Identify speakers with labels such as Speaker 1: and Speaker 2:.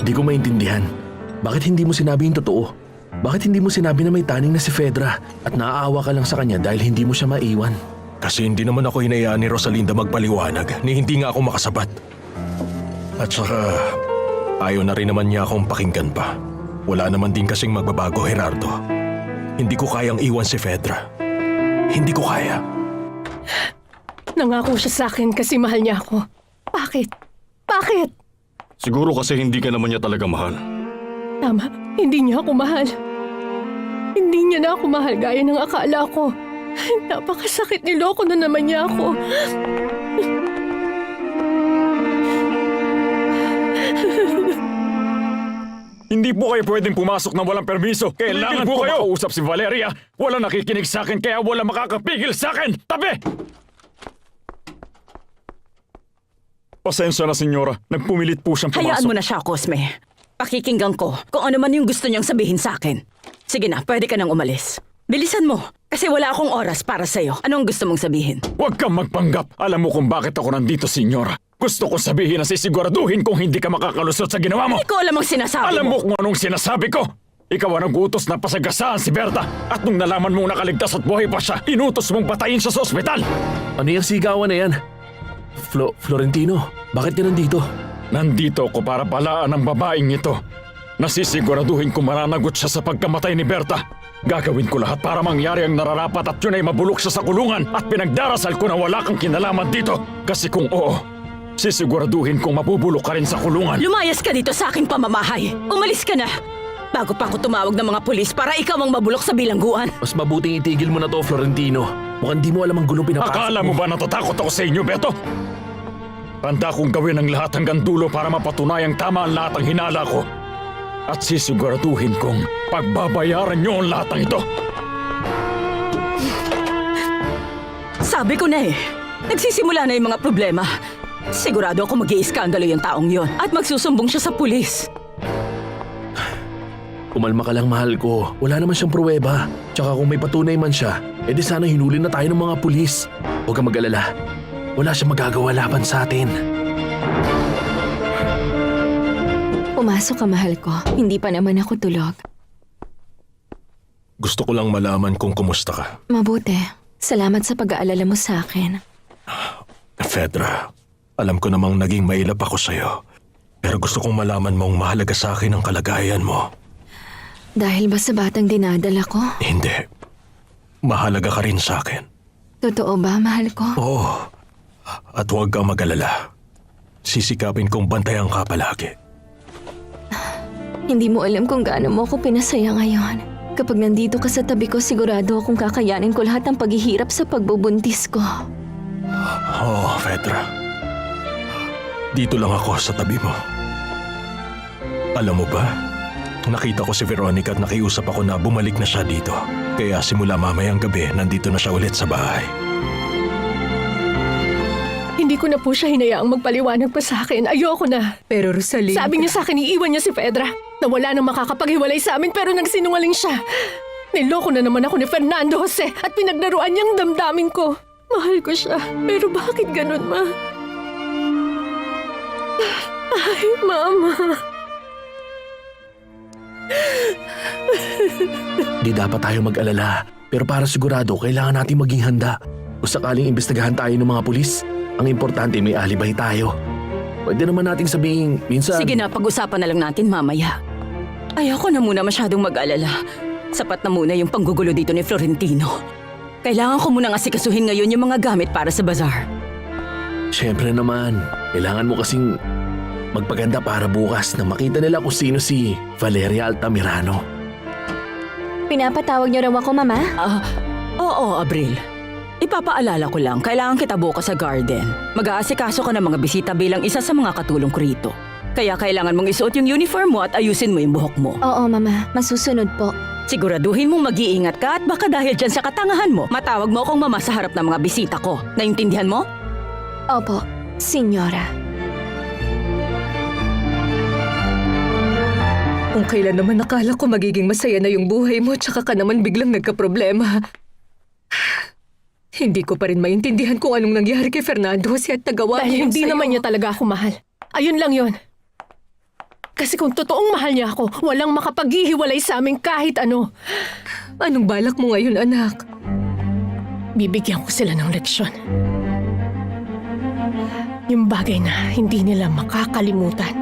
Speaker 1: Di ko maintindihan. Bakit hindi mo sinabi yung totoo? Bakit hindi mo sinabi na may taning na si Fedra at naaawa ka lang sa kanya dahil hindi mo siya maiwan?
Speaker 2: Kasi hindi naman ako hinayaan ni Rosalinda magpaliwanag ni hindi nga ako makasabat. At saka, ayaw na rin naman niya akong pakinggan pa. Wala naman din kasing magbabago, Gerardo. Hindi ko kayang iwan si Fedra. Hindi ko kaya.
Speaker 3: Nangako siya sa akin kasi mahal niya ako. Bakit? Bakit?
Speaker 4: Siguro kasi hindi ka naman niya talaga mahal.
Speaker 3: Tama, hindi niya ako mahal. Hindi niya na ako mahal gaya ng akala ko. Napakasakit, niloko na naman niya ako.
Speaker 5: Hindi po kayo pwedeng pumasok na walang permiso. Kailangan po kayo makausap si Valeria. Wala nakikinig sa akin kaya wala makakapigil sa akin. Tabi! Pasensya na, senyora. Nagpumilit po siyang pumasok.
Speaker 6: Hayaan mo na siya, Cosme. Pakikinggan ko kung ano man yung gusto niyang sabihin sa akin. Sige na, pwede ka nang umalis. Bilisan mo, kasi wala akong oras para sa'yo. Anong gusto mong sabihin?
Speaker 5: Huwag kang magpanggap. Alam mo kung bakit ako nandito, senyora. Gusto ko sabihin na sisiguraduhin kung hindi ka makakalusot sa ginawa mo.
Speaker 6: Hindi ko alam ang sinasabi
Speaker 5: Alam
Speaker 6: mo.
Speaker 5: mo kung anong sinasabi ko. Ikaw ang nag-utos na pasagasaan si Berta. At nung nalaman mong nakaligtas at buhay pa siya, inutos mong patayin siya sa ospital.
Speaker 1: Ano yung sigawan na yan? Florentino, bakit ka nandito?
Speaker 5: Nandito ako para balaan ang babaeng ito. Nasisiguraduhin kung mananagot siya sa pagkamatay ni Berta. Gagawin ko lahat para mangyari ang nararapat at yun ay mabulok siya sa kulungan at pinagdarasal ko na wala kang kinalaman dito. Kasi kung oo, sisiguraduhin kong mabubulok ka rin sa kulungan.
Speaker 6: Lumayas ka dito sa aking pamamahay. Umalis ka na. Bago pa ako tumawag ng mga pulis para ikaw ang mabulok sa bilangguan.
Speaker 1: Mas mabuting itigil mo na to, Florentino. Mukhang di mo alam ang gulo pinapasok mo.
Speaker 5: Akala mo ba natatakot ako sa inyo, Beto? Handa kong gawin ang lahat hanggang dulo para mapatunayang tama ang lahat ng hinala ko. At sisiguraduhin kong pagbabayaran niyo ang lahat ng ito.
Speaker 6: Sabi ko na eh, nagsisimula na yung mga problema. Sigurado ako mag-iiskandalo yung taong yon at magsusumbong siya sa pulis.
Speaker 1: Kumalma ka lang, mahal ko. Wala naman siyang pruweba. Tsaka kung may patunay man siya, edi sana hinuli na tayo ng mga pulis. Huwag kang mag-alala. Wala siyang magagawa laban sa atin.
Speaker 7: Pumasok ka, mahal ko. Hindi pa naman ako tulog.
Speaker 2: Gusto ko lang malaman kung kumusta ka.
Speaker 7: Mabuti. Salamat sa pag-aalala mo sa akin.
Speaker 2: Fedra, alam ko namang naging mailap ako sa'yo. Pero gusto kong malaman mong mahalaga sa akin ang kalagayan mo.
Speaker 7: Dahil ba sa batang dinadala ko?
Speaker 2: Hindi. Mahalaga ka rin sa akin.
Speaker 7: Totoo ba, mahal ko?
Speaker 2: Oo. At huwag kang mag-alala. Sisikapin kong bantayan ka palagi.
Speaker 7: Hindi mo alam kung gaano mo ako pinasaya ngayon. Kapag nandito ka sa tabi ko, sigurado akong kakayanin ko lahat ng paghihirap sa pagbubuntis ko.
Speaker 2: Oo, Fedra. Dito lang ako sa tabi mo. Alam mo ba, nakita ko si Veronica at nakiusap ako na bumalik na siya dito. Kaya simula mamayang gabi, nandito na siya ulit sa bahay.
Speaker 3: Hindi ko na po siya hinayaang magpaliwanag pa sa akin. Ayoko na.
Speaker 8: Pero Rosalinda...
Speaker 3: Sabi niya sa akin, iiwan niya si Fedra. Na wala nang makakapaghiwalay sa amin pero nagsinungaling siya. Niloko na naman ako ni Fernando Jose at pinaglaruan niyang damdamin ko. Mahal ko siya. Pero bakit ganun, ma? Ay, Mama.
Speaker 1: Di dapat tayo mag-alala. Pero para sigurado, kailangan natin maging handa. Kung sakaling imbestigahan tayo ng mga pulis, ang importante may alibay tayo. Pwede naman nating sabihin, minsan...
Speaker 6: Sige na, pag-usapan na lang natin mamaya. Ayoko na muna masyadong mag-alala. Sapat na muna yung panggugulo dito ni Florentino. Kailangan ko munang asikasuhin ngayon yung mga gamit para sa bazaar.
Speaker 1: Siyempre naman, kailangan mo kasing magpaganda para bukas na makita nila kung sino si Valeria Altamirano.
Speaker 7: Pinapatawag niyo raw ako, Mama?
Speaker 6: Oo, Abril. Ipapaalala ko lang, kailangan kita bukas sa garden. Mag-aasikaso ka ng mga bisita bilang isa sa mga katulong ko rito. Kaya kailangan mong isuot yung uniform mo at ayusin mo yung buhok mo.
Speaker 7: Oo, Mama. Masusunod po.
Speaker 6: Siguraduhin mong mag-iingat ka at baka dahil dyan sa katangahan mo, matawag mo akong mama sa harap ng mga bisita ko. Naintindihan mo?
Speaker 7: Opo, Senyora.
Speaker 8: Kung kailan naman nakala ko magiging masaya na yung buhay mo, tsaka ka naman biglang nagkaproblema. Hindi ko pa rin maintindihan kung anong nangyari kay Fernando Jose at nagawa
Speaker 3: Dahil
Speaker 8: niya
Speaker 3: hindi
Speaker 8: sa'yo.
Speaker 3: naman niya talaga ako mahal. Ayun lang yon. Kasi kung totoong mahal niya ako, walang makapaghihiwalay sa amin kahit ano.
Speaker 8: Anong balak mo ngayon, anak?
Speaker 3: Bibigyan ko sila ng leksyon. Yung bagay na hindi nila makakalimutan.